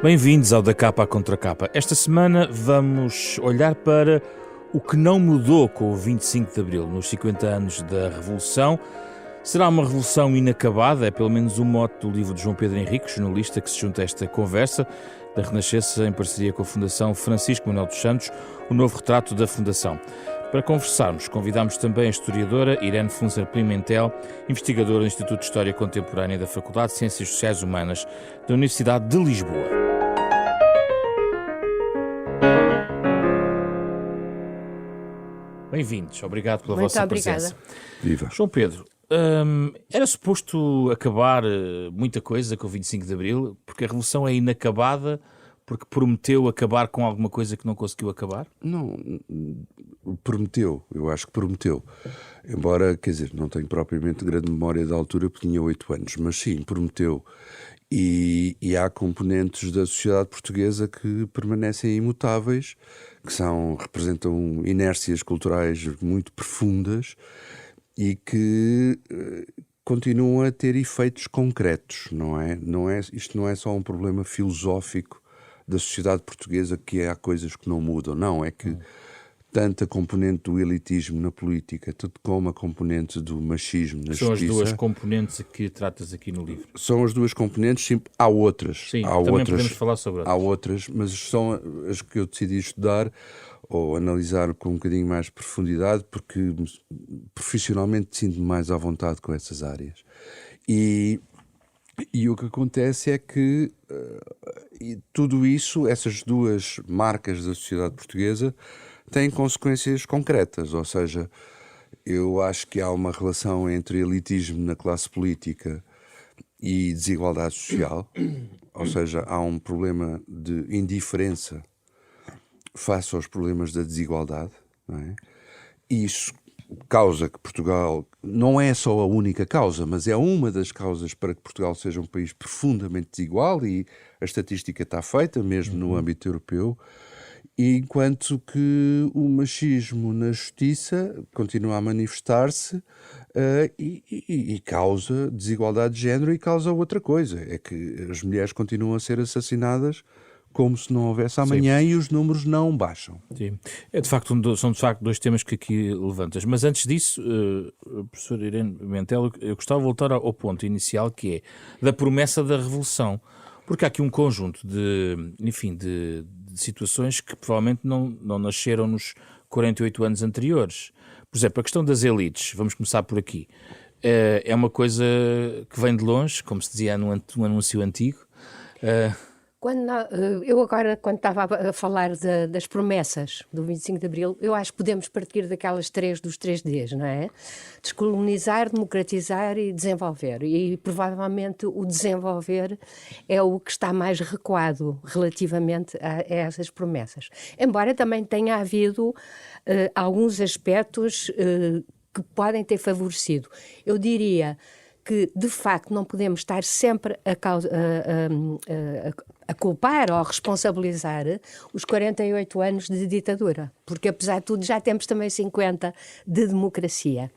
Bem-vindos ao Da Capa à Contra Capa. Esta semana vamos olhar para o que não mudou com o 25 de Abril, nos 50 anos da Revolução. Será uma revolução inacabada? É pelo menos o mote do livro de João Pedro Henrique, jornalista, que se junta a esta conversa da Renascença em parceria com a Fundação Francisco Manuel dos Santos, o novo retrato da Fundação. Para conversarmos, convidamos também a historiadora Irene Funzer Pimentel, investigadora do Instituto de História Contemporânea da Faculdade de Ciências Sociais Humanas da Universidade de Lisboa. Bem-vindos, obrigado pela vossa presença. Viva. João Pedro, era suposto acabar muita coisa com o 25 de Abril, porque a Revolução é inacabada, porque prometeu acabar com alguma coisa que não conseguiu acabar? Não, prometeu, eu acho que prometeu. Embora, quer dizer, não tenho propriamente grande memória da altura, porque tinha 8 anos, mas sim, prometeu. E há componentes da sociedade portuguesa que permanecem imutáveis, que representam inércias culturais muito profundas e que continuam a ter efeitos concretos, não é? Isto não é só um problema filosófico da sociedade portuguesa, que há coisas que não mudam, não, é que tanto a componente do elitismo na política, tanto como a componente do machismo na justiça... São as duas componentes que tratas aqui no livro. São as duas componentes, sim, há outras. Sim, há também outras, podemos falar sobre outras. Há outras, mas são as que eu decidi estudar ou analisar com um bocadinho mais de profundidade, porque profissionalmente sinto-me mais à vontade com essas áreas. E o que acontece é que tudo isso, essas duas marcas da sociedade portuguesa, têm consequências concretas, ou seja, eu acho que há uma relação entre elitismo na classe política e desigualdade social, ou seja, há um problema de indiferença face aos problemas da desigualdade, não é? E isso causa que Portugal, não é só a única causa, mas é uma das causas para que Portugal seja um país profundamente desigual, e a estatística está feita mesmo no âmbito europeu, enquanto que o machismo na justiça continua a manifestar-se e causa desigualdade de género e causa outra coisa, é que as mulheres continuam a ser assassinadas como se não houvesse amanhã. Sim. E os números não baixam. Sim. São de facto dois temas que aqui levantas. Mas antes disso, professora Irene Pimentel, eu gostava de voltar ao ponto inicial, que é da promessa da Revolução. Porque há aqui um conjunto de situações que provavelmente não nasceram nos 48 anos anteriores. Por exemplo, a questão das elites, vamos começar por aqui. É uma coisa que vem de longe, como se dizia num anúncio antigo. Eu agora, quando estava a falar das promessas do 25 de Abril, eu acho que podemos partir dos 3 Ds, não é? Descolonizar, democratizar e desenvolver. E provavelmente o desenvolver é o que está mais recuado relativamente a essas promessas. Embora também tenha havido alguns aspectos que podem ter favorecido. Eu diria que, de facto, não podemos estar sempre a culpar ou a responsabilizar os 48 anos de ditadura, porque, apesar de tudo, já temos também 50 de democracia.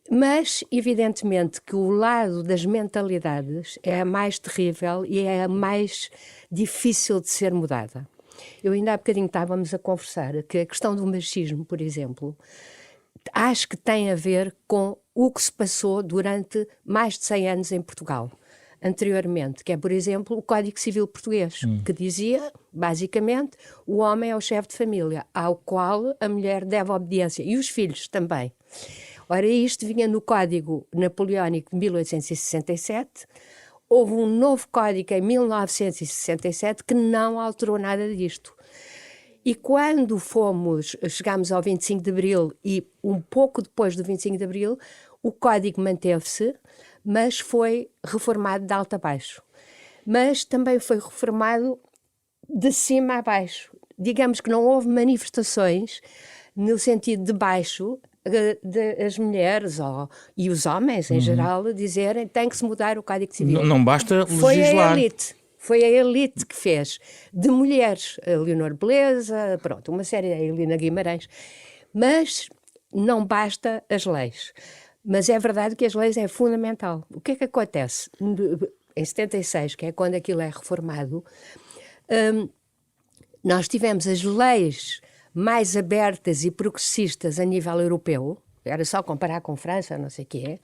Mas, evidentemente, que o lado das mentalidades é a mais terrível e é a mais difícil de ser mudada. Eu ainda há bocadinho estávamos a conversar que a questão do machismo, por exemplo, acho que tem a ver com o que se passou durante mais de 100 anos em Portugal, anteriormente, que é, por exemplo, o Código Civil Português, que dizia, basicamente, o homem é o chefe de família, ao qual a mulher deve obediência, e os filhos também. Ora, isto vinha no Código Napoleónico de 1867, houve um novo código em 1967 que não alterou nada disto. E quando chegámos ao 25 de Abril e um pouco depois do 25 de Abril, o código manteve-se, mas foi reformado de alto a baixo. Mas também foi reformado de cima a baixo. Digamos que não houve manifestações no sentido de baixo das mulheres e os homens em geral dizerem tem que se mudar o Código Civil. Não basta legislar. Foi a elite que fez, de mulheres, a Leonor Beleza, pronto, uma série, a Helena Guimarães, mas não basta as leis. Mas é verdade que as leis é fundamental. O que é que acontece? em 76, que é quando aquilo é reformado, nós tivemos as leis mais abertas e progressistas a nível europeu, era só comparar com França, não sei o quê,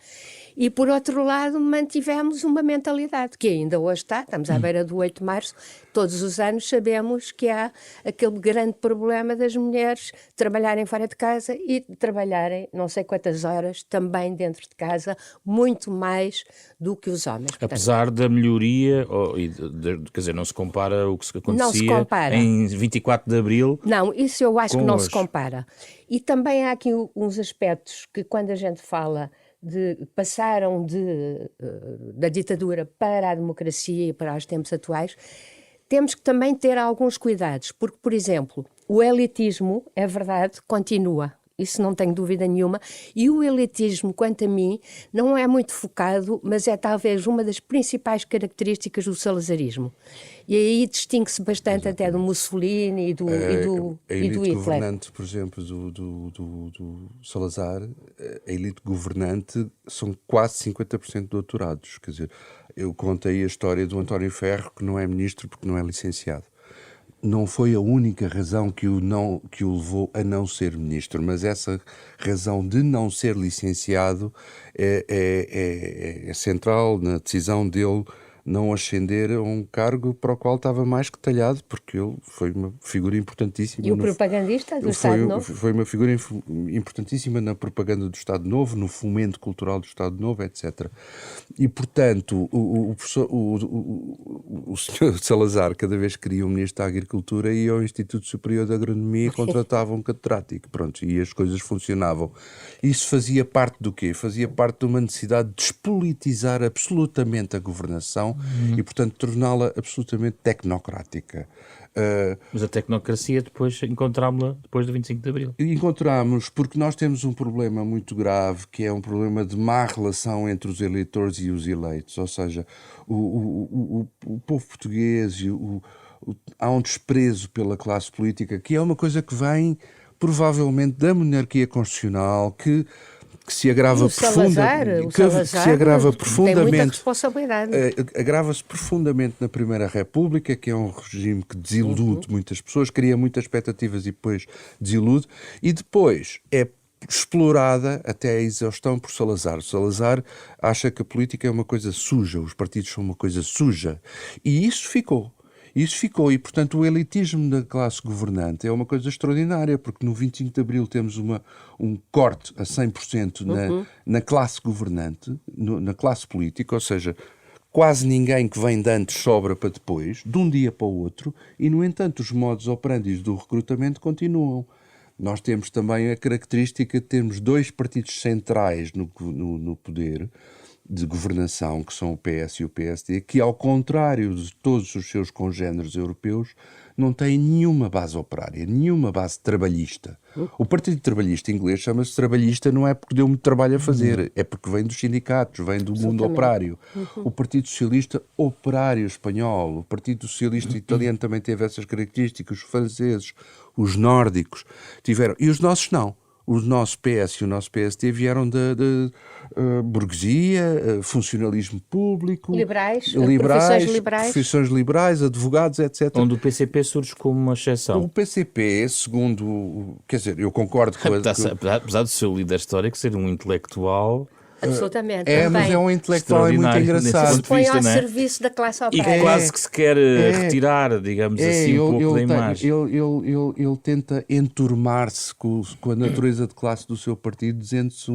e por outro lado mantivemos uma mentalidade que ainda hoje estamos à beira do 8 de março, todos os anos sabemos que há aquele grande problema das mulheres trabalharem fora de casa e trabalharem não sei quantas horas também dentro de casa, muito mais do que os homens. Portanto, apesar da melhoria, quer dizer, não se compara o que acontecia em 24 de Abril. Não, isso eu acho que não hoje. Se compara. E também há aqui uns aspectos que quando a gente fala passaram da ditadura para a democracia e para os tempos atuais, temos que também ter alguns cuidados, porque, por exemplo, o elitismo, é verdade, continua. Isso não tenho dúvida nenhuma. E o elitismo, quanto a mim, não é muito focado, mas é talvez uma das principais características do salazarismo. E aí distingue-se bastante até do Mussolini e do A elite Hitler. governante, por exemplo, do Salazar, a elite governante são quase 50% doutorados. Quer dizer, eu contei a história do António Ferro, que não é ministro porque não é licenciado. Não foi a única razão que o levou a não ser ministro, mas essa razão de não ser licenciado é central na decisão dele não ascender a um cargo para o qual estava mais que talhado, porque ele foi uma figura importantíssima. E o propagandista do Estado Novo? Foi uma figura importantíssima na propaganda do Estado Novo, no fomento cultural do Estado Novo, etc. E, portanto, o Sr. Salazar, cada vez que queria um ministro da Agricultura, ia ao Instituto Superior de Agronomia e contratava um catedrático. Pronto, e as coisas funcionavam. Isso fazia parte do quê? Fazia parte de uma necessidade de despolitizar absolutamente a governação e, portanto, torná-la absolutamente tecnocrática. Mas a tecnocracia depois encontrámos-la depois do 25 de Abril. Encontramos porque nós temos um problema muito grave, que é um problema de má relação entre os eleitores e os eleitos. Ou seja, o povo português, há um desprezo pela classe política, que é uma coisa que vem provavelmente da monarquia constitucional, que se agrava profundamente. Tem muita responsabilidade. Agrava-se profundamente na Primeira República, que é um regime que desilude muitas pessoas, cria muitas expectativas e depois desilude, e depois é explorada até a exaustão por Salazar. O Salazar acha que a política é uma coisa suja, os partidos são uma coisa suja, e isso ficou. E, portanto, o elitismo da classe governante é uma coisa extraordinária, porque no 25 de Abril temos um corte a 100% na classe governante, na classe política, ou seja, quase ninguém que vem de antes sobra para depois, de um dia para o outro, e, no entanto, os modus operandi do recrutamento continuam. Nós temos também a característica de termos dois partidos centrais no poder de governação, que são o PS e o PSD, que, ao contrário de todos os seus congêneres europeus, não têm nenhuma base operária, nenhuma base trabalhista. O Partido Trabalhista inglês chama-se trabalhista, não é porque deu muito trabalho a fazer, é porque vem dos sindicatos, vem do mundo operário. O Partido Socialista Operário espanhol, o Partido Socialista italiano também teve essas características, os franceses, os nórdicos tiveram, e os nossos não. O nosso PS e o nosso PSD vieram da burguesia, funcionalismo público, profissões liberais, advogados, etc. Onde o PCP surge como uma exceção. O PCP, segundo... Quer dizer, eu concordo com... Apesar do seu líder histórico ser um intelectual... Absolutamente. Mas é um intelectual muito engraçado. Põe ao serviço da classe operária. E quase que se quer retirar, digamos assim, um pouco da imagem. Ele tenta enturmar-se com a natureza de classe do seu partido, dizendo-se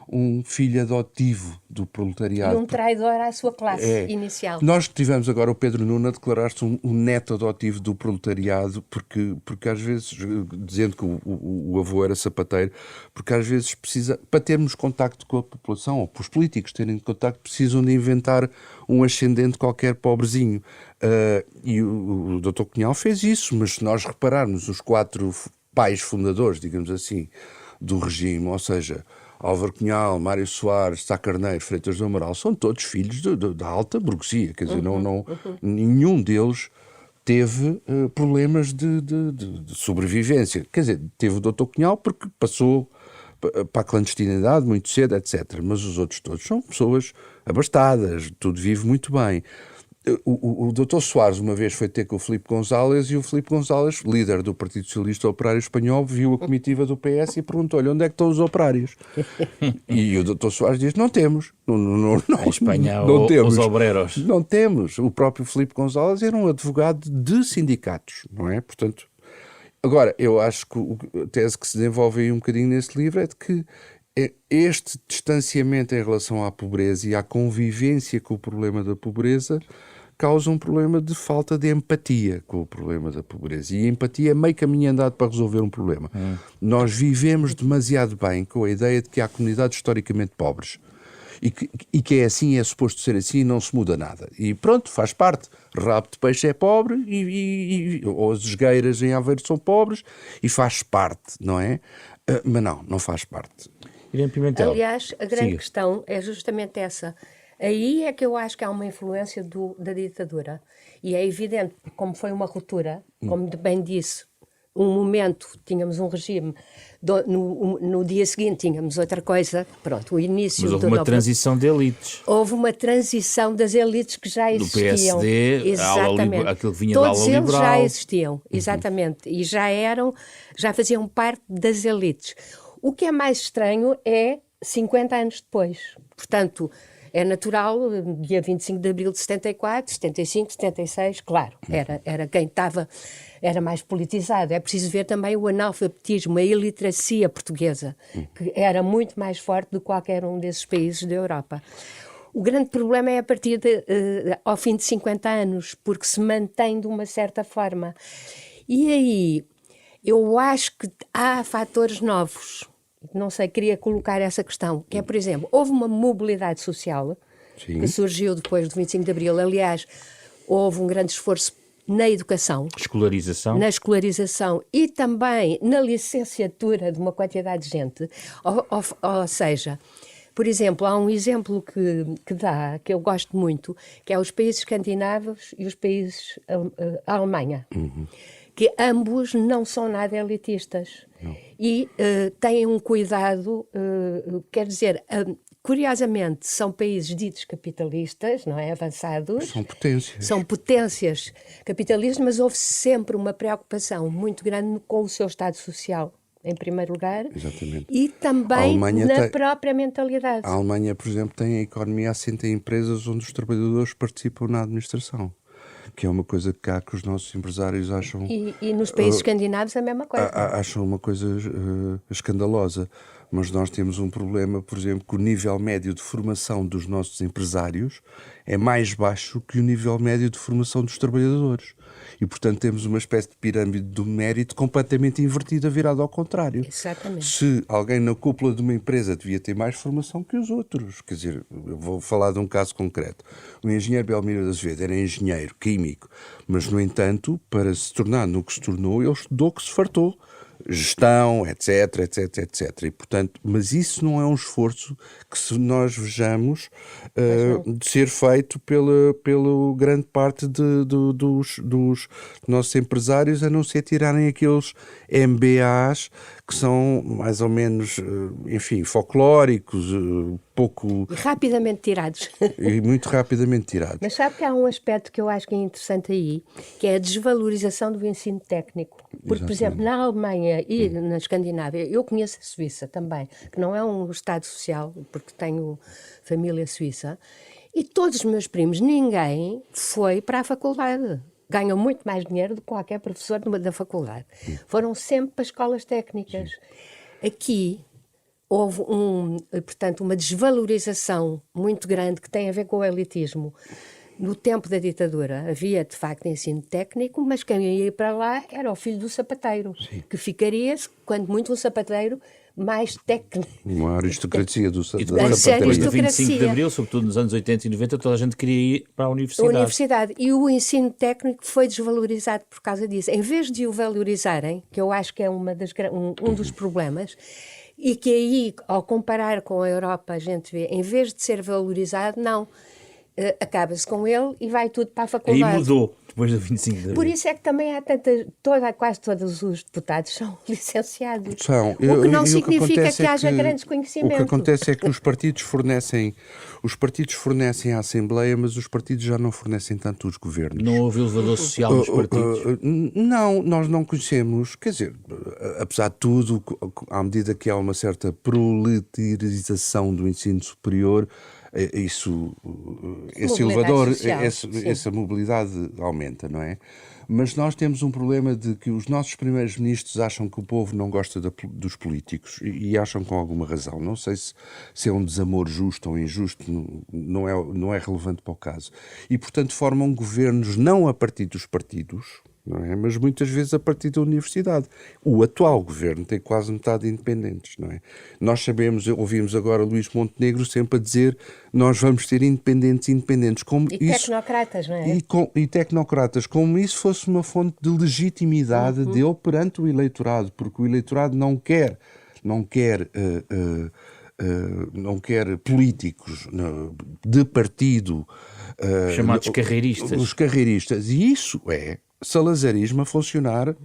um filho adotivo do proletariado. E um traidor à sua classe inicial. Nós tivemos agora o Pedro Nuno a declarar-se um neto adotivo do proletariado, porque às vezes, dizendo que o avô era sapateiro, porque às vezes precisa, para termos contacto com a população, ou para os políticos terem contacto, precisam de inventar um ascendente qualquer pobrezinho. E o Dr. Cunhal fez isso, mas se nós repararmos os 4 pais fundadores, digamos assim, do regime, ou seja, Álvaro Cunhal, Mário Soares, Sá Carneiro, Freitas do Amaral, são todos filhos da alta burguesia, quer dizer, nenhum deles teve problemas de sobrevivência. Quer dizer, teve o Dr. Cunhal porque passou para a clandestinidade muito cedo, etc. Mas os outros todos são pessoas abastadas, tudo vive muito bem. O Dr. Soares uma vez foi ter com o Filipe González e o Filipe González, líder do Partido Socialista Operário Espanhol, viu a comitiva do PS e perguntou-lhe onde é que estão os operários. E o Dr. Soares diz, não temos. Em Espanha, não temos. os obreiros. Não temos. O próprio Filipe González era um advogado de sindicatos, não é? Portanto, agora, eu acho que a tese que se desenvolve aí um bocadinho nesse livro é de que este distanciamento em relação à pobreza e à convivência com o problema da pobreza causa um problema de falta de empatia com o problema da pobreza. E a empatia é meio caminho andado para resolver um problema. Nós vivemos demasiado bem com a ideia de que há comunidades historicamente pobres. E que é assim, é suposto ser assim, e não se muda nada. E pronto, faz parte. Rabo de peixe é pobre, ou as esgueiras em Aveiro são pobres, e faz parte, não é? Mas não faz parte. Irene Pimentel. Aliás, a grande Siga. questão é justamente essa. Aí é que eu acho que há uma influência da ditadura. E é evidente, como foi uma ruptura, como bem disse, um momento tínhamos um regime, no dia seguinte tínhamos outra coisa, pronto, o início... Mas houve uma transição de elites. Houve uma transição das elites que já existiam. Do PSD, exatamente. aquilo que vinha Todos da ala eles liberal. já existiam, exatamente. E já faziam parte das elites. O que é mais estranho é 50 anos depois. Portanto, é natural, dia 25 de abril de 74, 75, 76, claro, era quem estava, era mais politizado. É preciso ver também o analfabetismo, a iliteracia portuguesa, que era muito mais forte do que qualquer um desses países da Europa. O grande problema é a partir ao fim de 50 anos, porque se mantém de uma certa forma. E aí, eu acho que há fatores novos. Não sei, queria colocar essa questão, que é, por exemplo, houve uma mobilidade social que surgiu depois do 25 de Abril. Aliás, houve um grande esforço na educação. Na escolarização e também na licenciatura de uma quantidade de gente. Ou seja, por exemplo, há um exemplo que eu gosto muito, que é os países escandinavos e os países, a Alemanha. Que ambos não são nada elitistas. Não. E têm um cuidado, quer dizer, curiosamente, são países ditos capitalistas, não é? Avançados. São potências capitalistas, mas houve sempre uma preocupação muito grande com o seu estado social, em primeiro lugar. Exatamente. E também na própria mentalidade. A Alemanha, por exemplo, tem a economia assente em empresas onde os trabalhadores participam na administração. Que é uma coisa que cá que os nossos empresários acham... E nos países escandinavos a mesma coisa. Acham uma coisa escandalosa. Mas nós temos um problema, por exemplo, que o nível médio de formação dos nossos empresários é mais baixo que o nível médio de formação dos trabalhadores. E, portanto, temos uma espécie de pirâmide do mérito completamente invertida, virada ao contrário. Exatamente. Se alguém na cúpula de uma empresa devia ter mais formação que os outros. Quer dizer, eu vou falar de um caso concreto. O engenheiro Belmiro de Azevedo era engenheiro químico, mas, no entanto, para se tornar no que se tornou, ele estudou que se fartou. Gestão, etc, etc, etc. E, portanto, mas isso não é um esforço que se nós vejamos de ser feito pela grande parte dos nossos empresários, a não ser tirarem aqueles MBAs que são mais ou menos, enfim, folclóricos, pouco... E rapidamente tirados. E muito rapidamente tirados. Mas sabe que há um aspecto que eu acho que é interessante aí, que é a desvalorização do ensino técnico. Porque, por exemplo, na Alemanha e na Escandinávia, eu conheço a Suíça também, que não é um Estado social, porque tenho família suíça, e todos os meus primos, ninguém foi para a faculdade. Ganham muito mais dinheiro do que qualquer professor da faculdade. Foram sempre para escolas técnicas. Aqui houve, portanto, uma desvalorização muito grande que tem a ver com o elitismo. No tempo da ditadura havia, de facto, ensino técnico, mas quem ia para lá era o filho do sapateiro, que ficaria, quando muito, um sapateiro mais técnico. Uma aristocracia da depois sapataria. do 25 de Abril, sobretudo nos anos 80 e 90, toda a gente queria ir para a universidade. E o ensino técnico foi desvalorizado por causa disso. Em vez de o valorizarem, que eu acho que é um dos problemas, e que aí, ao comparar com a Europa, a gente vê, em vez de ser valorizado, não... acaba-se com ele e vai tudo para a faculdade. Aí mudou. depois do 25 de Abril. Por isso é que também há quase todos os deputados são licenciados. São. O que não E significa acontece que haja grandes O conhecimentos. que acontece é que os partidos fornecem a Assembleia, mas os partidos já não fornecem tanto os governos. Não houve elevador social nos partidos? Não, nós não conhecemos, quer dizer, apesar de tudo, à medida que há uma certa proletarização do ensino superior, esse elevador, essa mobilidade aumenta, não é? Mas nós temos um problema de que os nossos primeiros ministros acham que o povo não gosta dos políticos e acham com alguma razão. Não sei se é um desamor justo ou injusto, não é relevante para o caso. E, portanto, formam governos não a partir dos partidos, não é? Mas muitas vezes a partir da universidade. O atual governo tem quase metade de independentes, não é? Nós ouvimos agora Luís Montenegro sempre a dizer nós vamos ter independentes. Tecnocratas, não é? E tecnocratas, como isso fosse uma fonte de legitimidade dele perante o eleitorado, porque o eleitorado não quer políticos de partido chamados carreiristas. Os carreiristas. E isso é salazarismo a funcionar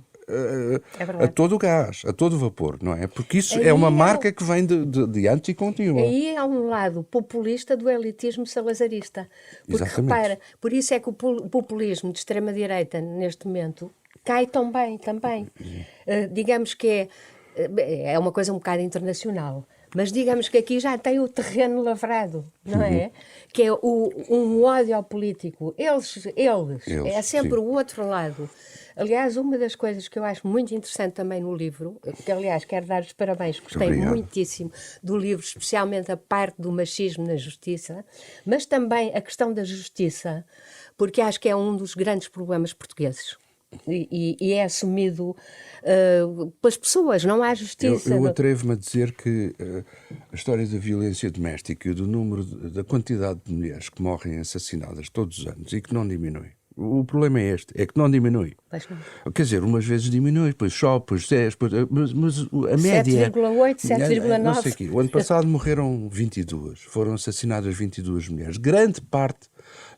a todo o gás, a todo vapor, não é? Porque isso é uma marca que vem de antes e continua. Aí há um lado populista do elitismo salazarista. Porque, exatamente, repara, por isso é que o populismo de extrema-direita, neste momento, cai tão bem também. Digamos que é uma coisa um bocado internacional. Mas digamos que aqui já tem o terreno lavrado, não é? Que é um ódio ao político. Eles é sempre o outro lado. Aliás, uma das coisas que eu acho muito interessante também no livro, que aliás quero dar os parabéns, gostei muitíssimo do livro, especialmente a parte do machismo na justiça, mas também a questão da justiça, porque acho que é um dos grandes problemas portugueses. E é assumido pelas pessoas, não há justiça. Eu atrevo-me a dizer que a história da violência doméstica e da quantidade de mulheres que morrem assassinadas todos os anos e que não diminui. O problema é é que não diminui. Quer dizer, umas vezes diminui, depois sobe, depois 10, mas a média... 7,8, 7,9... Não sei aqui. O ano passado morreram 22, foram assassinadas 22 mulheres. Grande parte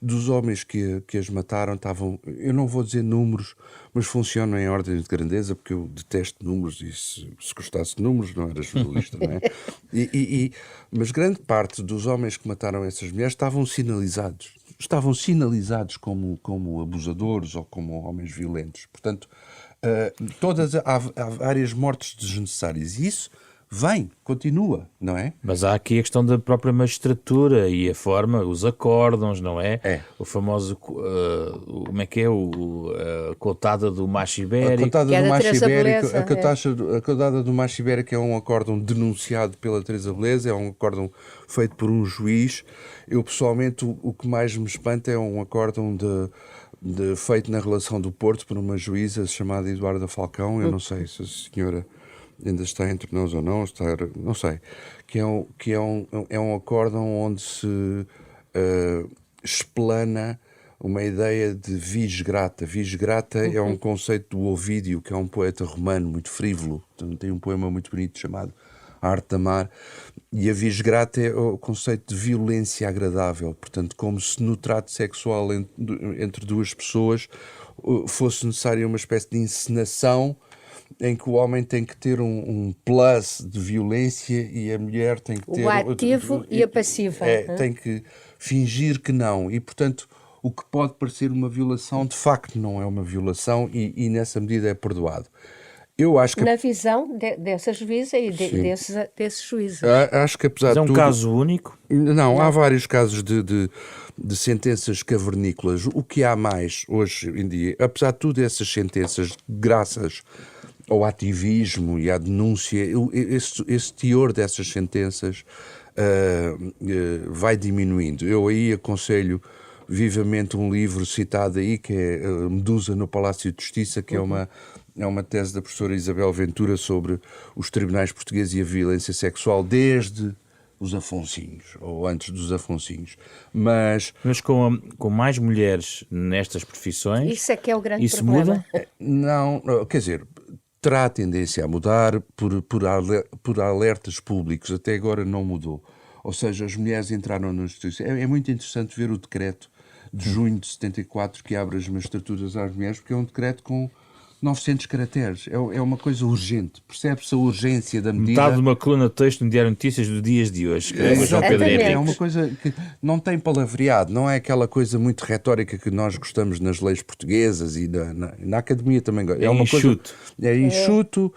dos homens que as mataram estavam, eu não vou dizer números, mas funcionam em ordem de grandeza, porque eu detesto números e se gostasse de números não era jornalista, não é? Mas grande parte dos homens que mataram essas mulheres estavam sinalizados como abusadores ou como homens violentos. Portanto, há várias mortes desnecessárias e isso continua, não é? Mas há aqui a questão da própria magistratura e a forma, os acórdãos, não é? O famoso, como é que é? A cotada do macho ibérico. A cotada do macho ibérico, a cotada do macho ibérico é um acórdão denunciado pela Teresa Beleza, é um acórdão feito por um juiz. Eu, pessoalmente, o que mais me espanta é um acórdão feito na relação do Porto por uma juíza chamada Eduarda Falcão. Eu não sei se a senhora ainda está entre nós ou não, não sei, que é um acórdão onde se explana uma ideia de vis grata. Vis grata é um conceito do Ovídio, que é um poeta romano muito frívolo, tem um poema muito bonito chamado A Arte de Amar, e a vis grata é o conceito de violência agradável, portanto, como se no trato sexual entre duas pessoas fosse necessária uma espécie de encenação em que o homem tem que ter um plus de violência e a mulher tem que ter... O ativo e a passiva. Tem que fingir que não. E, portanto, o que pode parecer uma violação, de facto não é uma violação e nessa medida é perdoado. Eu acho que... Na visão dessa juíza e desses juízes. Acho que apesar de tudo... É um caso único? Não, há vários casos de sentenças cavernícolas. O que há mais hoje em dia, apesar de tudo, essas sentenças, graças ao ativismo e à denúncia, esse teor dessas sentenças vai diminuindo. Eu aí aconselho vivamente um livro citado aí, que é Medusa no Palácio de Justiça, que é uma tese da professora Isabel Ventura sobre os tribunais portugueses e a violência sexual desde os Afonsinhos, ou antes dos Afonsinhos. Mas com mais mulheres nestas profissões... Isso é que é o grande isso problema. Muda? Não, quer dizer... terá tendência a mudar por alertas públicos. Até agora não mudou. Ou seja, as mulheres entraram na justiça. É muito interessante ver o decreto de junho de 74 que abre as magistraturas às mulheres, porque é um decreto com 900 caracteres. É uma coisa urgente. Percebe-se a urgência da medida. Metade de uma coluna de texto no Diário de Notícias dos dias de hoje. João Pedro Exatamente. É Henriques. uma coisa que não tem palavreado, não é aquela coisa muito retórica que nós gostamos nas leis portuguesas e na academia também. É uma enxuto. Coisa, é enxuto.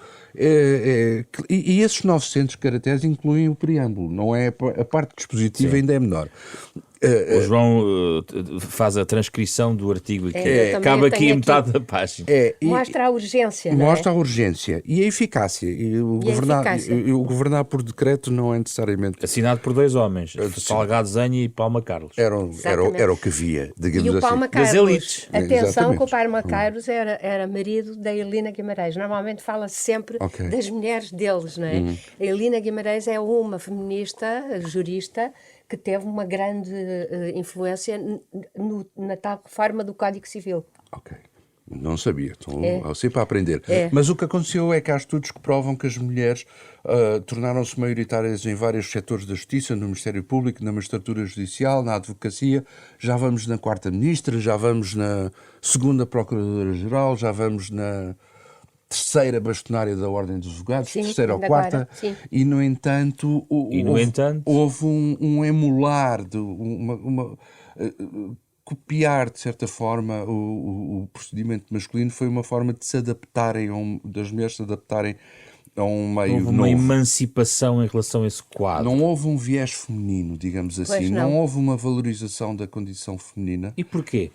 E esses 900 caracteres incluem o preâmbulo, não é? A parte dispositiva ainda é menor. O João faz a transcrição do artigo aqui. eu também Cabe aqui tenho metade da página. Mostra a urgência, não é? Mostra a urgência e a eficácia. E o governar por decreto não é necessariamente. Assinado por 2 homens, Salgado Zenha e Palma Carlos. Era o que havia, digamos E o assim. Palma Das Carlos, elites. atenção Exatamente. que o Palma Carlos era marido da Helena Guimarães. Normalmente fala sempre Ok. das mulheres deles, não é? A Helena Guimarães é uma feminista, jurista, que teve uma grande influência na tal reforma do Código Civil. Ok. Não sabia, estou sempre a aprender. Mas o que aconteceu é que há estudos que provam que as mulheres tornaram-se maioritárias em vários setores da justiça, no Ministério Público, na magistratura judicial, na advocacia. Já vamos na 4ª ministra, já vamos na 2ª procuradora-geral, já vamos na 3ª bastonária da Ordem dos Advogados, Sim, 3ª ou ainda 4ª, agora, sim. e no entanto, houve um emular, copiar de certa forma o procedimento masculino. Foi uma forma de se adaptarem, das mulheres se adaptarem a um meio Houve novo. uma emancipação em relação a esse quadro. Não houve um viés feminino, digamos assim, Pois não. não houve uma valorização da condição feminina. E porquê?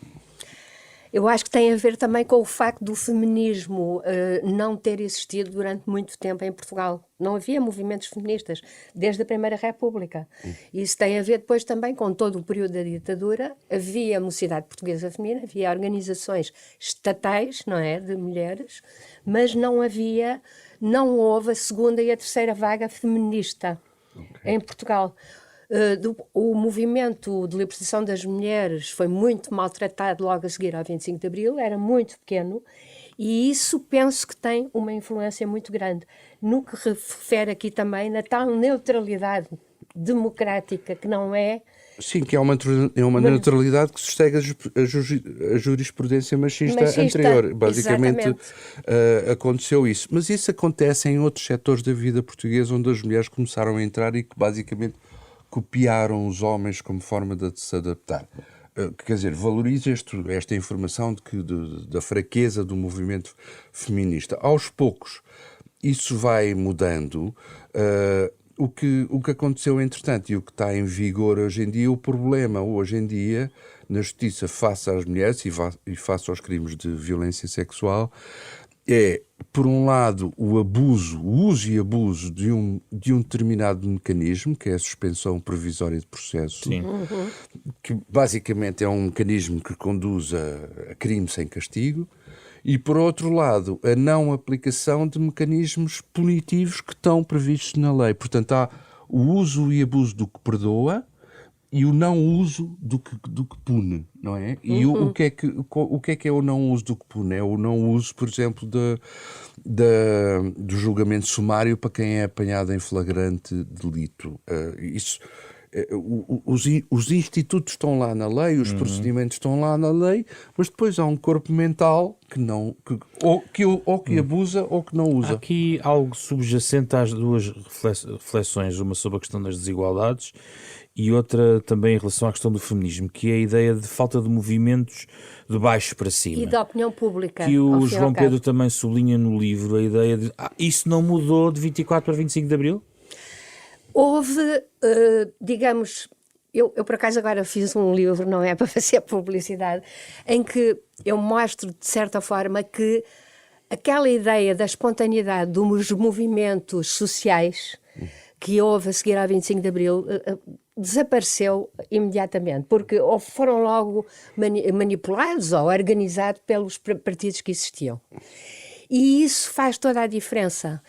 Eu acho que tem a ver também com o facto do feminismo não ter existido durante muito tempo em Portugal. Não havia movimentos feministas desde a Primeira República. Isso tem a ver depois também com todo o período da ditadura. Havia Mocidade Portuguesa Feminina, havia organizações estatais, não é, de mulheres, mas não houve a 2ª e a 3ª vaga feminista em Portugal. O movimento de libertação das mulheres foi muito maltratado logo a seguir ao 25 de Abril, era muito pequeno, e isso penso que tem uma influência muito grande. No que refere aqui também na tal neutralidade democrática que não é... Sim, que é uma neutralidade que segue a jurisprudência machista anterior. Basicamente aconteceu isso. Mas isso acontece em outros setores da vida portuguesa onde as mulheres começaram a entrar e que basicamente copiaram os homens como forma de se adaptar. Quer dizer, valoriza esta informação da fraqueza do movimento feminista. Aos poucos, isso vai mudando. O que aconteceu, entretanto, e o que está em vigor hoje em dia, o problema hoje em dia, na justiça face às mulheres e face aos crimes de violência sexual, é, por um lado, o uso e abuso de um determinado mecanismo, que é a suspensão provisória de processo, que basicamente é um mecanismo que conduz a crime sem castigo, e, por outro lado, a não aplicação de mecanismos punitivos que estão previstos na lei. Portanto, há o uso e abuso do que perdoa e o não uso do que pune, não é? E o que é o não uso do que pune? É o não uso, por exemplo, do julgamento sumário para quem é apanhado em flagrante delito. Os institutos estão lá na lei, os procedimentos estão lá na lei, mas depois há um corpo mental que abusa ou que não usa. Há aqui algo subjacente às duas reflexões, uma sobre a questão das desigualdades e outra também em relação à questão do feminismo, que é a ideia de falta de movimentos de baixo para cima. E da opinião pública. Que o João Pedro também sublinha no livro, a ideia de isso não mudou de 24 para 25 de Abril? Houve, digamos, eu por acaso agora fiz um livro, não é para fazer publicidade, em que eu mostro de certa forma que aquela ideia da espontaneidade dos movimentos sociais que houve a seguir ao 25 de Abril desapareceu imediatamente, porque ou foram logo manipulados ou organizados pelos partidos que existiam. E isso faz toda a diferença.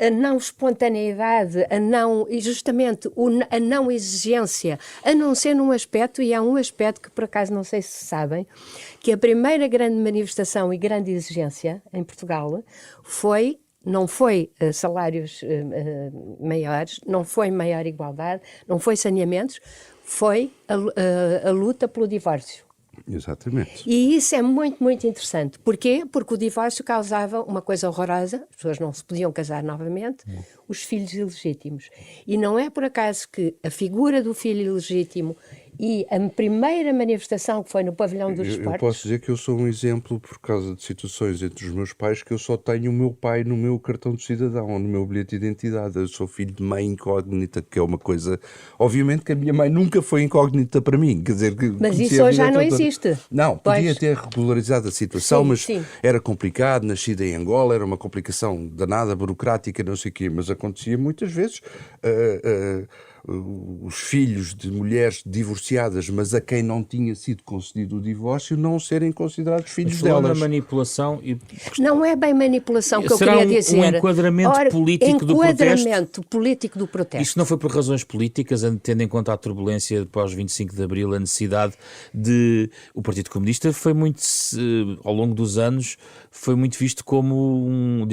A não espontaneidade, justamente a não exigência, a não ser num aspecto, e há um aspecto que por acaso não sei se sabem, que a primeira grande manifestação e grande exigência em Portugal não foi salários maiores, não foi maior igualdade, não foi saneamentos, foi a luta pelo divórcio. Exatamente. E isso é muito, muito interessante. Porquê? Porque o divórcio causava uma coisa horrorosa, as pessoas não se podiam casar novamente, os filhos ilegítimos. E não é por acaso que a figura do filho ilegítimo e a primeira manifestação que foi no pavilhão dos esportes... Eu posso dizer que eu sou um exemplo por causa de situações entre os meus pais, que eu só tenho o meu pai no meu cartão de cidadão ou no meu bilhete de identidade. Eu sou filho de mãe incógnita, que é uma coisa... Obviamente que a minha mãe nunca foi incógnita para mim. Quer dizer, mas isso hoje já não existe. Não, podia ter regularizado a situação, sim, mas sim. Era complicado, nascida em Angola, era uma complicação danada, burocrática, não sei o quê, mas acontecia muitas vezes... os filhos de mulheres divorciadas, mas a quem não tinha sido concedido o divórcio, não serem considerados filhos delas. Na manipulação e... Não é bem manipulação que Será eu queria dizer. um enquadramento político do protesto? Enquadramento político do protesto. Isso não foi por razões políticas, tendo em conta a turbulência pós 25 de Abril, a necessidade de... O Partido Comunista foi muito, ao longo dos anos, foi muito visto como um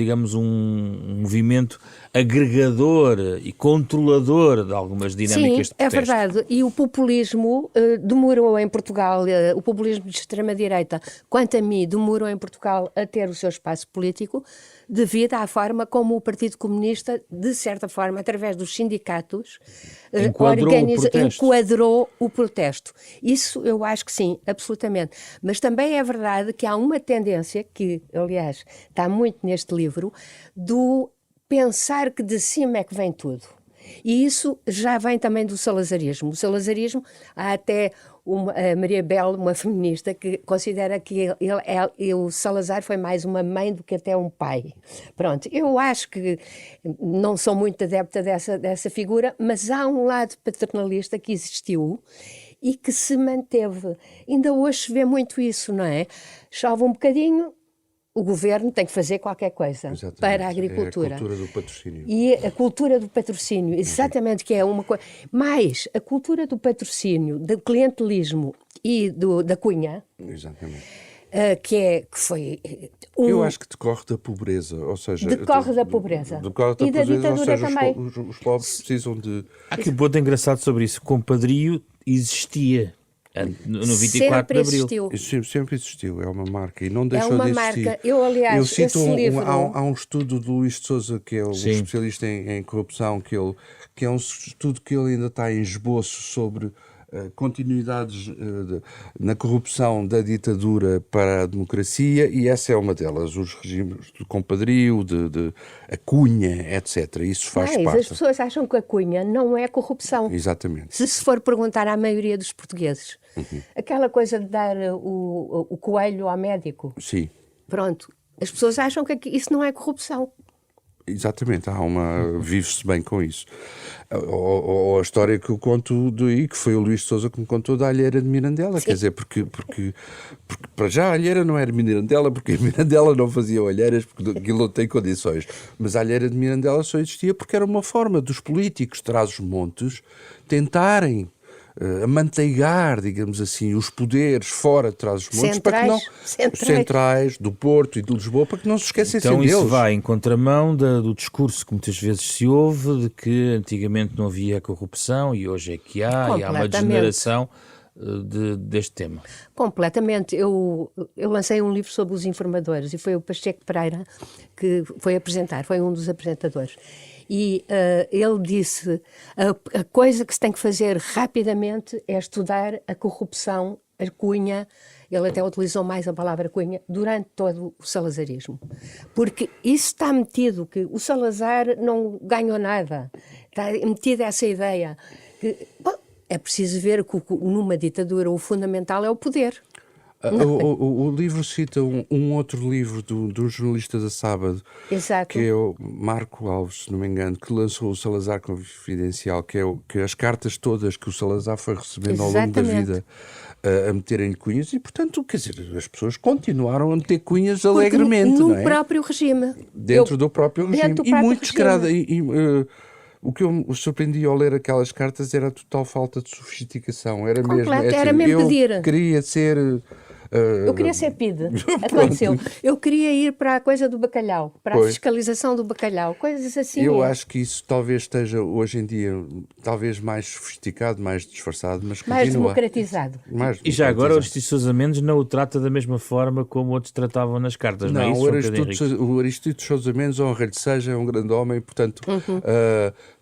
movimento agregador e controlador de algumas dinâmicas de protesto. É verdade. E o populismo demorou em Portugal, o populismo de extrema-direita, quanto a mim, demorou em Portugal a ter o seu espaço político devido à forma como o Partido Comunista, de certa forma, através dos sindicatos, enquadrou o protesto. Isso eu acho que sim, absolutamente. Mas também é verdade que há uma tendência, que aliás está muito neste livro, do pensar que de cima é que vem tudo. E isso já vem também do salazarismo. O salazarismo, há até a Maria Bell, uma feminista, que considera que o Salazar foi mais uma mãe do que até um pai. Pronto, eu acho que não sou muito adepta dessa figura, mas há um lado paternalista que existiu e que se manteve. Ainda hoje se vê muito isso, não é? Chove um bocadinho, o governo tem que fazer qualquer coisa. Exatamente. Para a agricultura. É a cultura do patrocínio. E a cultura do patrocínio, exatamente, que é uma coisa. Mas a cultura do patrocínio, do clientelismo e da cunha. Exatamente. Que foi. Eu acho que decorre da pobreza, ou seja... Decorre da pobreza. Decorre da e da ditadura também. Os pobres precisam de... Há aqui um ponto engraçado sobre isso. Compadrio existia no 24 de Abril. Sempre existiu, é uma marca e não deixou de existir. É uma marca. Eu, aliás, cito livro... há um estudo de Luís de Sousa, que é um especialista em corrupção, que é um estudo que ele ainda está em esboço sobre continuidades na corrupção da ditadura para a democracia, e essa é uma delas, os regimes de compadrio, de a cunha, etc. Isso faz parte. As pessoas acham que a cunha não é corrupção. Exatamente. Se for perguntar à maioria dos portugueses. Aquela coisa de dar o coelho ao médico. Sim. Pronto. As pessoas acham que isso não é corrupção. Exatamente, vive-se bem com isso. Ou a história que eu conto e que foi o Luís de Sousa que me contou da alheira de Mirandela. Sim. Quer dizer, porque para já a alheira não era Mirandela, porque a Mirandela não fazia alheiras, porque aquilo não tem condições. Mas a alheira de Mirandela só existia porque era uma forma dos políticos de Trás-os-Montes tentarem amanteigar, digamos assim, os poderes fora de Trás-os-Montes, para que não centrais do Porto e de Lisboa, para que não se esquecessem deles. Então isso vai em contramão do discurso que muitas vezes se ouve de que antigamente não havia corrupção e hoje é que há, e há uma degeneração deste tema. Completamente. Eu lancei um livro sobre os informadores e foi o Pacheco Pereira que foi apresentar, foi um dos apresentadores. E ele disse, a coisa que se tem que fazer rapidamente é estudar a corrupção, a cunha, ele até utilizou mais a palavra cunha, durante todo o salazarismo. Porque isso está metido, que o Salazar não ganhou nada. Está metida essa ideia. Que, é preciso ver que numa ditadura o fundamental é o poder. O livro cita um outro livro do jornalista da Sábado, Exato. Que é o Marco Alves, se não me engano, que lançou o Salazar Confidencial, que é as cartas todas que o Salazar foi recebendo ao longo da vida a meterem cunhas, e portanto, quer dizer, as pessoas continuaram a meter cunhas alegremente, no não é? próprio regime. Dentro do próprio regime. E muito descarada. O que eu me surpreendi ao ler aquelas cartas era a total falta de sofisticação. Era mesmo pedir. Eu queria ser Eu queria ser PIDE, aconteceu. Eu queria ir para a coisa do bacalhau, para a fiscalização do bacalhau, coisas assim. Eu acho que isso talvez esteja hoje em dia talvez mais sofisticado, mais disfarçado, mas mais continua. democratizado. E já agora o Aristides Sousa Mendes não o trata da mesma forma como outros tratavam nas cartas, não é isso, o Aristides Sousa Mendes, honra-lhe seja, é um grande homem, portanto,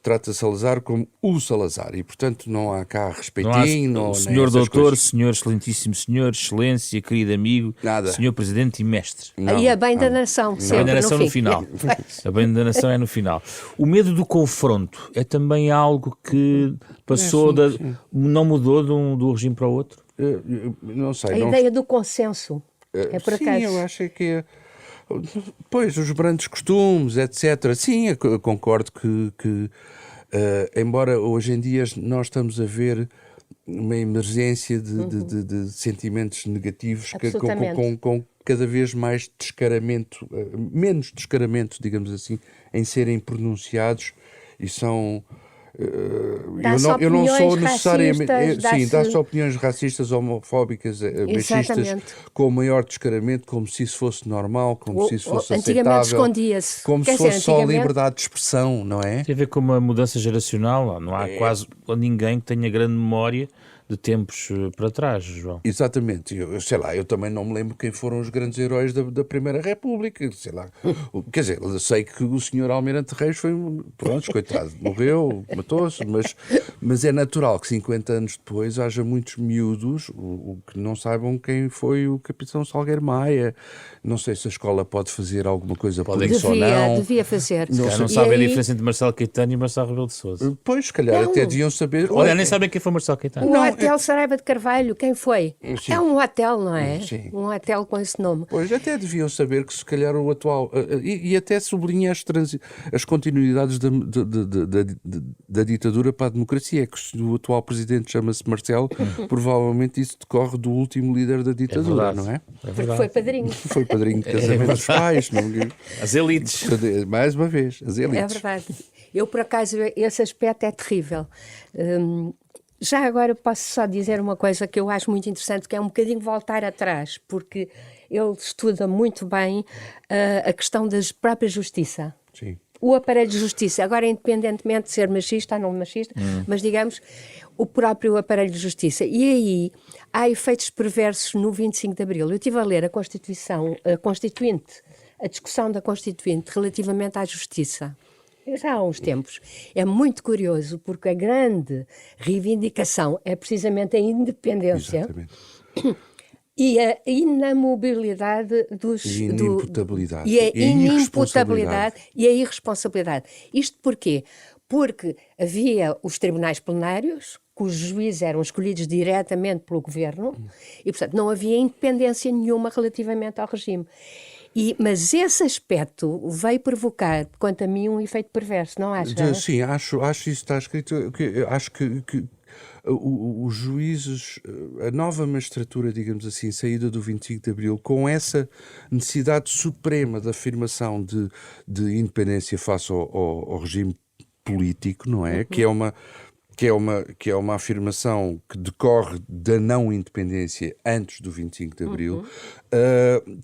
trata Salazar como o Salazar, e portanto não há cá respeitinho. Não há, senhor doutor, senhor excelentíssimo senhor, excelência, querido amigo, nada. Senhor presidente e mestre. E a bem da nação, sempre a bem da nação no final. A bem da nação é no final. O medo do confronto é também algo que passou, não mudou do regime para o outro? Não sei. A ideia do consenso. É por acaso. Sim, eu acho que pois, os brandos costumes, etc. Sim, eu concordo que embora hoje em dia nós estamos a ver uma emergência de sentimentos negativos com cada vez mais descaramento, menos descaramento, digamos assim, em serem pronunciados, e são... eu não sou necessariamente... Dá-se opiniões racistas, homofóbicas, machistas, com o maior descaramento, como se isso fosse normal, como se isso fosse antigamente aceitável. Escondia-se. Como se fosse só liberdade de expressão, não é? Tem a ver com uma mudança geracional. Não há quase ninguém que tenha grande memória de tempos para trás, João. Exatamente. Eu também não me lembro quem foram os grandes heróis da Primeira República, sei lá. Quer dizer, eu sei que o senhor Almirante Reis foi, pronto, coitado, morreu, matou-se, mas é natural que 50 anos depois haja muitos miúdos que não saibam quem foi o capitão Salgueiro Maia. Não sei se a escola pode fazer alguma coisa por isso ou não. Devia fazer. Não sabem a diferença entre Marcelo Caetano e Marcelo Rebelo de Sousa. Pois, se calhar até deviam saber... Olha, nem sabem quem foi Marcelo Caetano. O Hotel Saraiva de Carvalho, quem foi? Sim. É um hotel, não é? Sim. Um hotel com esse nome. Pois, até deviam saber que se calhar o atual... E até sublinha as continuidades da ditadura para a democracia. É que se o atual presidente chama-se Marcelo, provavelmente isso decorre do último líder da ditadura, não é? Porque foi padrinho. Foi padrinho de casamento dos pais. Não... As elites. Mais uma vez, as elites. É verdade. Eu, por acaso, esse aspecto é terrível. Já agora posso só dizer uma coisa que eu acho muito interessante, que é um bocadinho voltar atrás, porque ele estuda muito bem a questão da própria justiça. Sim. O aparelho de justiça, agora independentemente de ser machista ou não machista, mas digamos, o próprio aparelho de justiça. E aí há efeitos perversos no 25 de Abril. Eu estive a ler a Constituição, a discussão da Constituinte relativamente à justiça. Já há uns tempos. É muito curioso, porque a grande reivindicação é precisamente a independência. Exatamente. E a inamobilidade dos... E a inimputabilidade. E a inimputabilidade e a irresponsabilidade. Isto porquê? Porque havia os tribunais plenários, cujos juízes eram escolhidos diretamente pelo governo, e, portanto, não havia independência nenhuma relativamente ao regime. Mas esse aspecto veio provocar, quanto a mim, um efeito perverso, não acha? Sim, acho isso está escrito. Acho que os juízes, a nova magistratura, digamos assim, saída do 25 de Abril, com essa necessidade suprema de afirmação de independência face ao regime político, não é? Que é uma afirmação que decorre da não independência antes do 25 de Abril,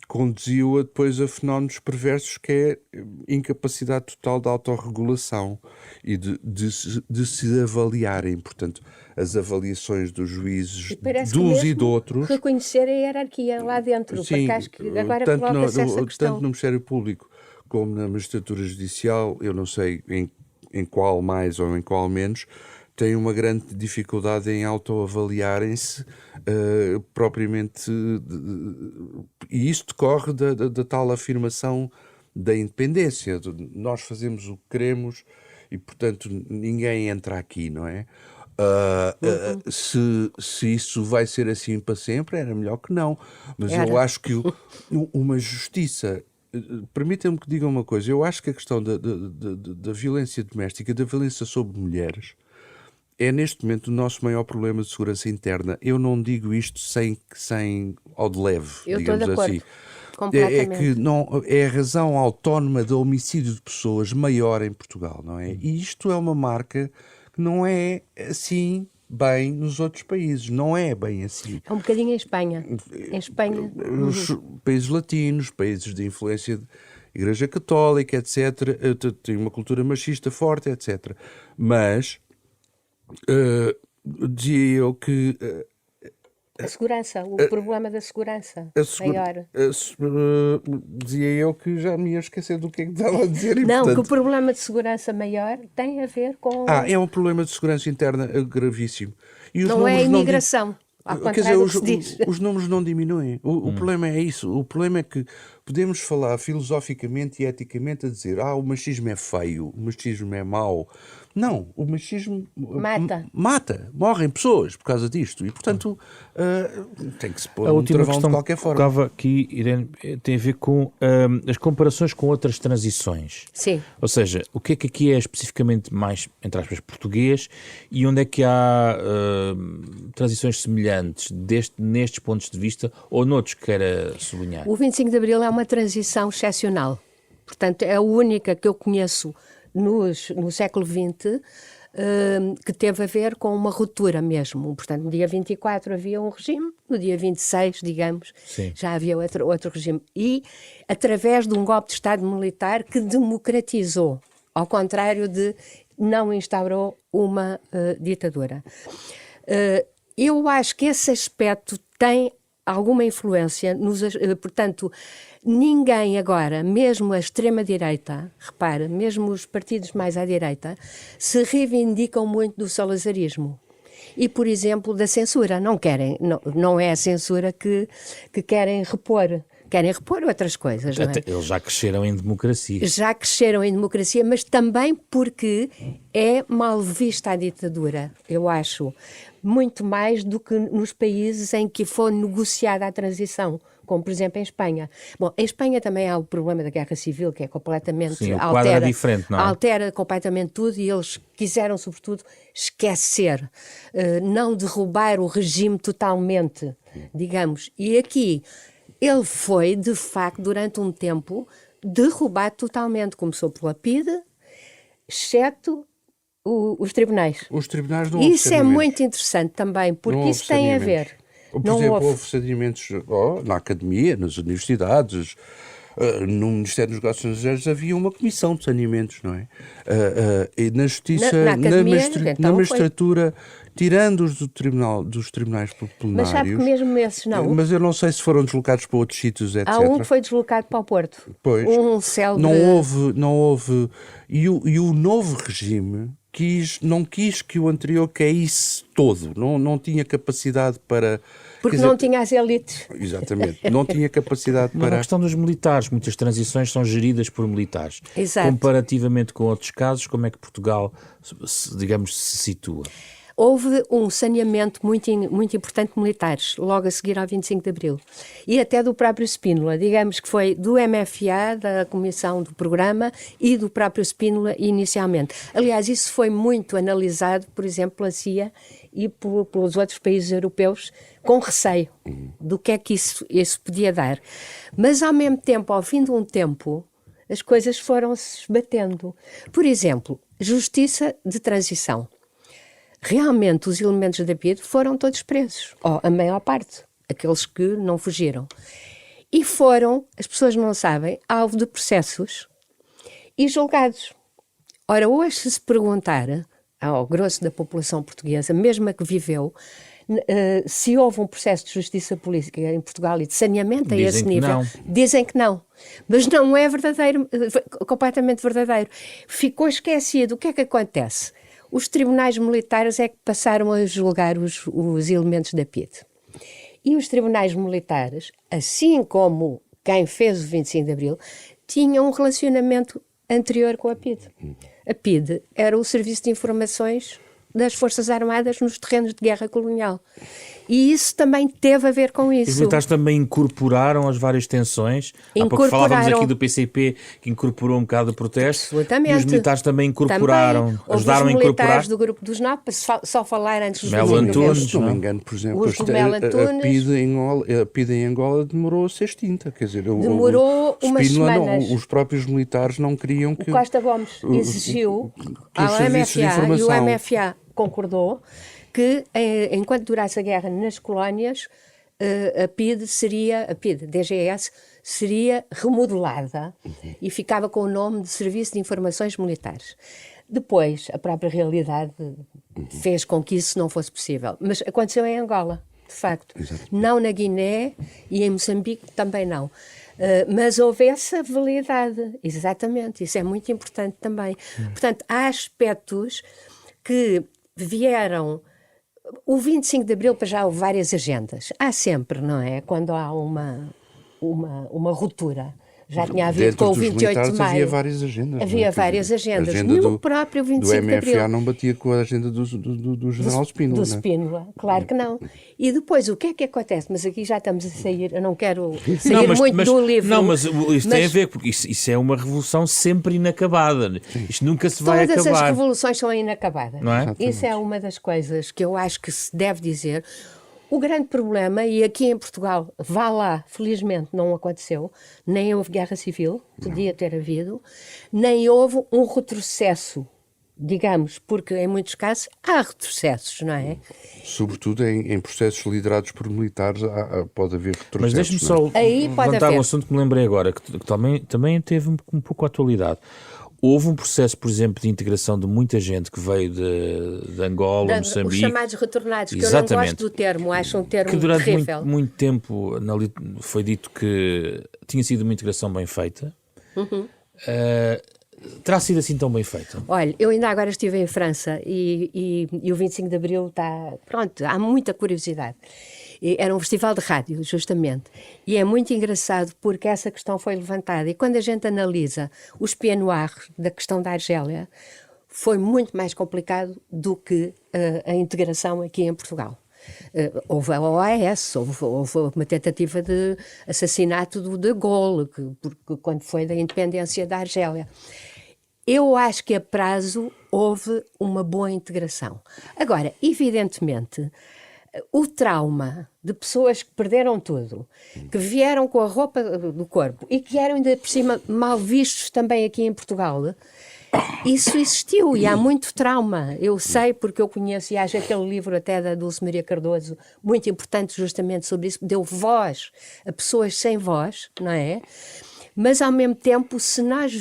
conduziu-a depois a fenómenos perversos, que é incapacidade total de autorregulação e de se avaliarem. Portanto, as avaliações dos juízes, dos e de outros... reconhecer a hierarquia lá dentro, sim, porque acho que agora coloca-se essa questão. Tanto no Ministério Público como na magistratura judicial, eu não sei em qual mais ou em qual menos, têm uma grande dificuldade em autoavaliarem-se propriamente, e isso decorre da tal afirmação da independência. Nós fazemos o que queremos e, portanto, ninguém entra aqui, não é? Se isso vai ser assim para sempre, era melhor que não. Mas eu acho que uma justiça... Permitam-me que diga uma coisa. Eu acho que a questão da violência doméstica, da violência sobre mulheres, é neste momento o nosso maior problema de segurança interna. Eu não digo isto sem ao de leve, digamos assim. É que é a razão autónoma de homicídio de pessoas maior em Portugal, não é? E isto é uma marca que não é assim bem nos outros países. Não é bem assim. É um bocadinho em Espanha. Em Espanha... Os países latinos, países de influência de Igreja Católica, etc., tem uma cultura machista forte, etc. Mas dizia eu que A segurança, o problema da segurança maior. dizia eu que já me ia esquecer do que é que estava a dizer. E, Não, portanto, que o problema de segurança maior tem a ver com... é um problema de segurança interna gravíssimo. E os não é a números não imigração. Ao Quer dizer, contrário do que se diz. os números não diminuem. O problema é isso. O problema é que podemos falar filosoficamente e eticamente a dizer o machismo é feio, o machismo é mau. Não, o machismo mata, morrem pessoas por causa disto. E, portanto, tem que se pôr um travão de qualquer forma. A última questão que aqui, Irene, tem a ver com as comparações com outras transições. Sim. Ou seja, o que é que aqui é especificamente mais, entre aspas, português e onde é que há transições semelhantes nestes pontos de vista ou noutros que queira sublinhar? O 25 de Abril é uma transição excepcional. Portanto, é a única que eu conheço no século XX que teve a ver com uma ruptura mesmo. Portanto, no dia 24 havia um regime, no dia 26, digamos, Sim, já havia outro regime. E através de um golpe de Estado militar que democratizou, ao contrário de não instaurou uma ditadura. Eu acho que esse aspecto tem alguma influência, portanto, ninguém agora, mesmo a extrema-direita, repara, mesmo os partidos mais à direita, se reivindicam muito do salazarismo. E, por exemplo, da censura. Não é a censura que querem repor. Querem repor outras coisas, não é? Eles já cresceram em democracia. Já cresceram em democracia, mas também porque é mal vista a ditadura, eu acho. Muito mais do que nos países em que foi negociada a transição, como por exemplo em Espanha. Bom, em Espanha também há o problema da guerra civil, que é completamente... Sim, o quadro é diferente, não é? Altera completamente tudo e eles quiseram, sobretudo, esquecer, não derrubar o regime totalmente, digamos. E aqui ele foi, de facto, durante um tempo, derrubado totalmente. Começou pela PIDE, exceto os tribunais. Os tribunais não houve Isso é muito interessante também, porque isso tem a ver. Por exemplo, houve saneamentos na academia, nas universidades, no Ministério dos Negócios Estrangeiros havia uma comissão de saneamentos, não é? E na Justiça, na magistratura, tirando-os dos tribunais plenários... Mas sabe que mesmo esses não? Mas eu não sei se foram deslocados para outros sítios, etc. Há um que foi deslocado para o Porto. Pois, um célebre... Não houve... E o novo regime... não quis que o anterior caísse todo, não tinha capacidade para... Porque não tinha as elites. Exatamente, não tinha capacidade Mas para... a questão dos militares, muitas transições são geridas por militares. Exato. Comparativamente com outros casos, como é que Portugal, digamos, se situa? Houve um saneamento muito importante de militares, logo a seguir ao 25 de Abril. E até do próprio Spínola, digamos que foi do MFA, da Comissão do Programa, e do próprio Spínola inicialmente. Aliás, isso foi muito analisado, por exemplo, pela CIA e pelos outros países europeus, com receio do que é que isso podia dar. Mas, ao mesmo tempo, ao fim de um tempo, as coisas foram-se esbatendo. Por exemplo, justiça de transição. Realmente os elementos da PIDE foram todos presos, ou a maior parte, aqueles que não fugiram. E foram, as pessoas não sabem, alvo de processos e julgados. Ora, hoje se perguntar ao grosso da população portuguesa, mesmo a que viveu, se houve um processo de justiça política em Portugal e de saneamento a esse nível, dizem que não. Mas não é verdadeiro, completamente verdadeiro. Ficou esquecido. O que é que acontece? Os tribunais militares é que passaram a julgar os elementos da PIDE. E os tribunais militares, assim como quem fez o 25 de Abril, tinham um relacionamento anterior com a PIDE. A PIDE era o Serviço de Informações das Forças Armadas nos terrenos de guerra colonial. E isso também teve a ver com isso. Os militares também incorporaram as várias tensões. Há pouco falávamos aqui do PCP, que incorporou um bocado o protesto. Absolutamente. E os militares também incorporaram, ajudaram a incorporar. Os militares do grupo dos NOP, só falar antes do Melo Antunes, se não me engano, por exemplo, a PIDE em Angola demorou a ser extinta. Quer dizer, demorou umas semanas. Os próprios militares não queriam que... O Costa Gomes exigiu ao MFA e o MFA concordou que, enquanto durasse a guerra nas colónias, a PIDE, DGS, seria remodelada e ficava com o nome de Serviço de Informações Militares. Depois, a própria realidade fez com que isso não fosse possível. Mas aconteceu em Angola, de facto. Exatamente. Não na Guiné e em Moçambique também não. Mas houve essa validade, exatamente. Isso é muito importante também. Portanto, há aspectos que vieram... O 25 de Abril, para já, houve várias agendas. Há sempre, não é? Quando há uma ruptura. Já tinha havido Dentro com o dos 28 de militares maio. havia várias agendas. Havia várias agendas. No próprio 25 do de Abril. MFA não batia com a agenda do general Spínola. Do Spínola, claro que não. E depois, o que é que acontece? Mas aqui já estamos a sair, eu não quero sair muito do livro. Não, mas isso tem a ver, porque isso é uma revolução sempre inacabada. Isto nunca se vai acabar. Todas as revoluções são inacabadas. Não é? Isso é uma das coisas que eu acho que se deve dizer. O grande problema, e aqui em Portugal, vá lá, felizmente não aconteceu, nem houve guerra civil, podia ter havido, nem houve um retrocesso, digamos, porque em muitos casos há retrocessos, não é? Sobretudo em processos liderados por militares pode haver retrocessos. Mas deixe-me só Aí pode levantar haver. um assunto que me lembrei agora, que também teve um pouco a atualidade. Houve um processo, por exemplo, de integração de muita gente que veio de Angola, Moçambique. Os chamados retornados, que Exatamente. eu não gosto do termo, acho um termo Que durante terrível. muito tempo foi dito que tinha sido uma integração bem feita. Terá sido assim tão bem feita? Olha, eu ainda agora estive em França e o 25 de Abril está... Pronto, há muita curiosidade. Era um festival de rádio, justamente. E é muito engraçado porque essa questão foi levantada. E quando a gente analisa os pieds-noirs da questão da Argélia, foi muito mais complicado do que a integração aqui em Portugal. Houve a OAS, houve uma tentativa de assassinato do De Gaulle, quando foi da independência da Argélia. Eu acho que a prazo houve uma boa integração. Agora, evidentemente, o trauma de pessoas que perderam tudo, que vieram com a roupa do corpo e que eram ainda por cima mal vistos também aqui em Portugal, isso existiu e há muito trauma. Eu sei porque eu conheço, e acho aquele livro até da Dulce Maria Cardoso muito importante justamente sobre isso, deu voz a pessoas sem voz, não é? Mas ao mesmo tempo, se nós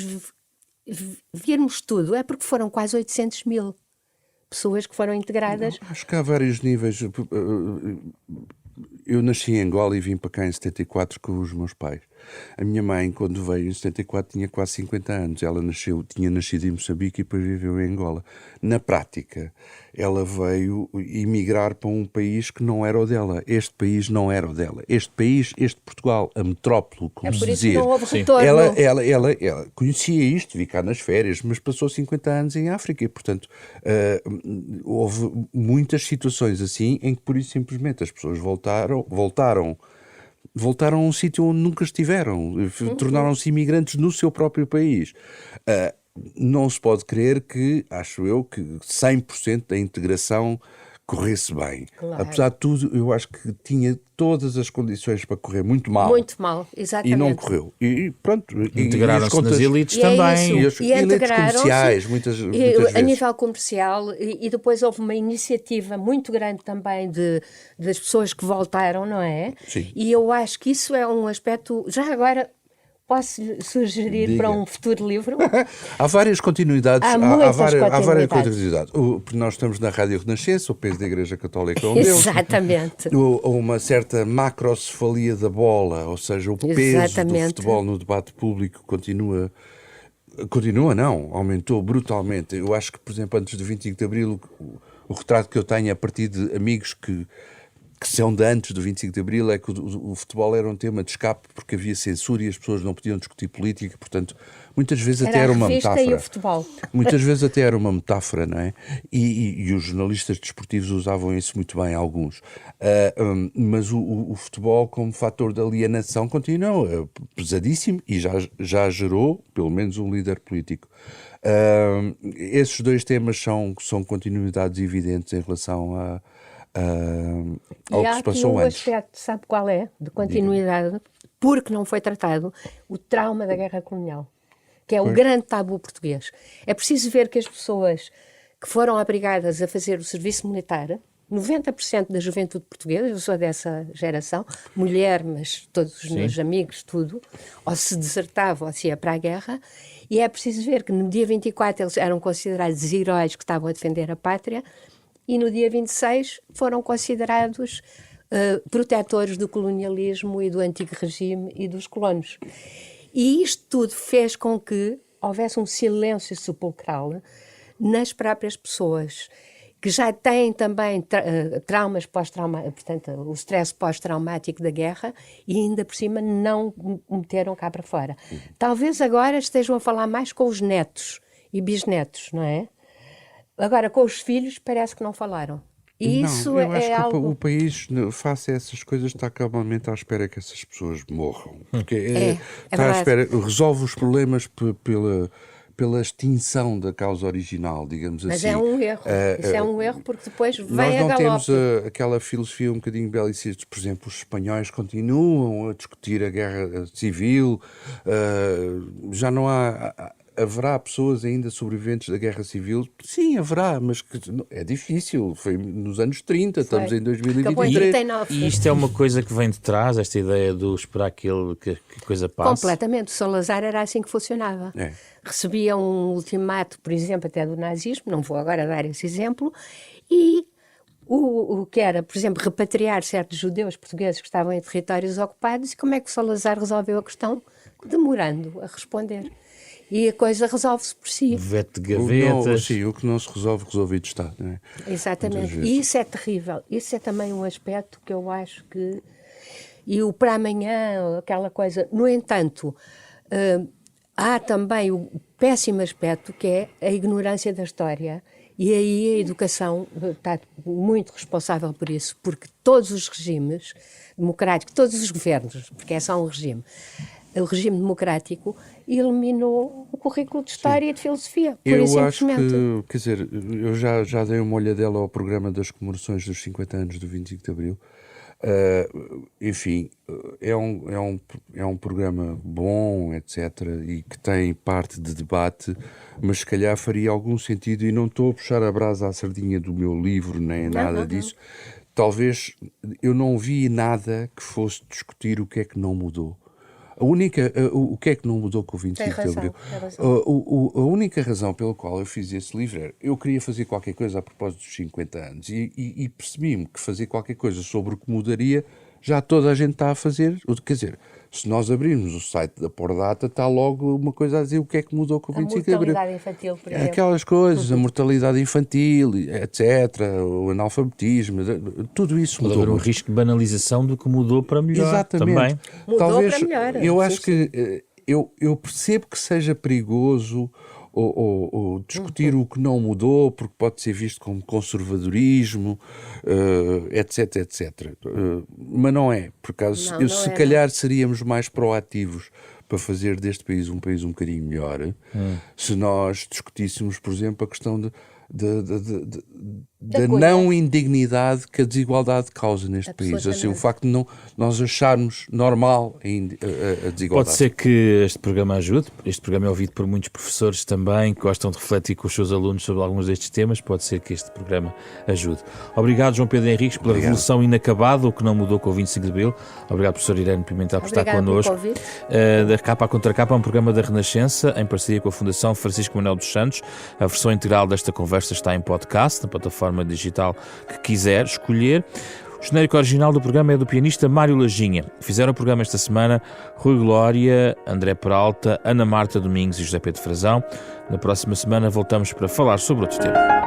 virmos tudo, é porque foram quase 800 mil pessoas que foram integradas. Acho que há vários níveis. Eu nasci em Angola e vim para cá em 74 com os meus pais. A minha mãe, quando veio em 74, tinha quase 50 anos. Ela tinha nascido em Moçambique e depois viveu em Angola. Na prática, ela veio emigrar para um país que não era o dela. Este país não era o dela. Este país, este Portugal, a metrópole, como se dizia. Não houve retorno. Ela conhecia isto, vi cá nas férias, mas passou 50 anos em África e, portanto, houve muitas situações assim em que, por isso, simplesmente, as pessoas voltaram a um sítio onde nunca estiveram, tornaram-se imigrantes no seu próprio país. Não se pode crer que, acho eu, que 100% da integração corresse bem. Claro. Apesar de tudo, eu acho que tinha todas as condições para correr muito mal. Muito mal, exatamente. E não correu. E pronto. Integraram-se nas elites também. E as elites comerciais, muitas vezes. A nível comercial, e depois houve uma iniciativa muito grande também das pessoas que voltaram, não é? Sim. E eu acho que isso é um aspecto... Já agora... Posso sugerir Diga. para um futuro livro? Há várias continuidades. Há muitas várias continuidades. continuidades. Porque nós estamos na Rádio Renascença, o peso da Igreja Católica é um deles. Exatamente. Uma certa macrocefalia da bola, ou seja, o peso do futebol no debate público aumentou brutalmente. Eu acho que, por exemplo, antes do 25 de Abril, o retrato que eu tenho a partir de amigos que são de antes do 25 de Abril é que o futebol era um tema de escape porque havia censura e as pessoas não podiam discutir política, portanto, muitas vezes até era uma metáfora. E o futebol. Muitas vezes até era uma metáfora, não é? E os jornalistas desportivos usavam isso muito bem, alguns. Mas o futebol como fator de alienação continua pesadíssimo e já gerou, pelo menos, um líder político. Esses dois temas são continuidades evidentes em relação ao que se passou antes. Aspecto, sabe qual é? De continuidade, porque não foi tratado, o trauma da guerra colonial, que é o grande tabu português. É preciso ver que as pessoas que foram obrigadas a fazer o serviço militar, 90% da juventude portuguesa, eu sou dessa geração, mulher, mas todos os meus amigos, tudo, ou se desertava ou se ia para a guerra, e é preciso ver que no dia 24 eles eram considerados heróis que estavam a defender a pátria, e no dia 26 foram considerados protetores do colonialismo e do antigo regime e dos colonos. E isto tudo fez com que houvesse um silêncio sepulcral nas próprias pessoas, que já têm também traumas pós-traumáticos, portanto, o stress pós-traumático da guerra, e ainda por cima não meteram cá para fora. Talvez agora estejam a falar mais com os netos e bisnetos, não é? Agora, com os filhos, parece que não falaram. E isso eu acho que algo... o país, face a essas coisas, está calmamente à espera que essas pessoas morram. Porque está à espera, resolve os problemas pela extinção da causa original, digamos Mas assim. é um erro. Isso é um erro, porque depois vem nós não a galope. temos aquela filosofia um bocadinho belicista. Por exemplo, os espanhóis continuam a discutir a guerra civil. Já não há... Haverá pessoas ainda sobreviventes da Guerra Civil? Sim, haverá, mas é difícil. Foi nos anos 30, estamos em 2023. E isto é uma coisa que vem de trás, esta ideia do esperar que a coisa passe? Completamente. O Salazar era assim que funcionava. Recebia um ultimato, por exemplo, até do nazismo, não vou agora dar esse exemplo, e o que era, por exemplo, repatriar certos judeus portugueses que estavam em territórios ocupados, e como é que o Salazar resolveu a questão? Demorando a responder. E a coisa resolve-se por si. Veto de gavetas. O que não se resolve, resolvido está. Não é? Exatamente. E isso é terrível. Isso é também um aspecto que eu acho que... E o para amanhã, aquela coisa... No entanto, há também o péssimo aspecto que é a ignorância da história. E aí a educação está muito responsável por isso, porque todos os regimes democráticos, todos os governos, porque é só um regime... O regime democrático eliminou o currículo de História e de Filosofia. Eu acho que, quer dizer, eu já dei uma olhadela ao programa das comemorações dos 50 anos do 25 de Abril. Enfim, é um programa bom, etc., e que tem parte de debate, mas se calhar faria algum sentido, e não estou a puxar a brasa à sardinha do meu livro, nem nada disso. Talvez eu não vi nada que fosse discutir o que é que não mudou. O que é que não mudou com o 25 de Abril? A única razão pela qual eu fiz esse livro era eu queria fazer qualquer coisa a propósito dos 50 anos e percebi-me que fazer qualquer coisa sobre o que mudaria já toda a gente está a fazer. Quer dizer, se nós abrirmos o site da Pordata, está logo uma coisa a dizer o que é que mudou com o 25 de Abril. A mortalidade infantil, por exemplo. Aquelas coisas, a mortalidade infantil, etc., o analfabetismo, tudo isso mudou. Pode haver um risco de banalização do que mudou para melhor. Exatamente. Também. Mudou Talvez, para melhor. Eu acho que eu percebo que seja perigoso ou discutir o que não mudou, porque pode ser visto como conservadorismo, etc, etc. Mas não é, por acaso, se calhar seríamos mais proativos para fazer deste país um bocadinho melhor, se nós discutíssemos, por exemplo, a questão da não indignidade que a desigualdade causa neste país. Assim, o facto de nós acharmos normal a desigualdade. Pode ser que este programa ajude. Este programa é ouvido por muitos professores também que gostam de refletir com os seus alunos sobre alguns destes temas. Pode ser que este programa ajude. Obrigado, João Pedro Henriques, pela Revolução Inacabada, o que não mudou com o 25 de Abril. Obrigado, professor Irene Pimentel, por estar connosco. Da Capa à Contracapa, um programa da Renascença, em parceria com a Fundação Francisco Manuel dos Santos. A versão integral desta conversa está em podcast, na plataforma digital que quiser escolher. O genérico original do programa é do pianista Mário Lajinha. Fizeram o programa esta semana Rui Glória, André Peralta, Ana Marta Domingos e José Pedro Frazão. Na próxima semana voltamos para falar sobre outro tema.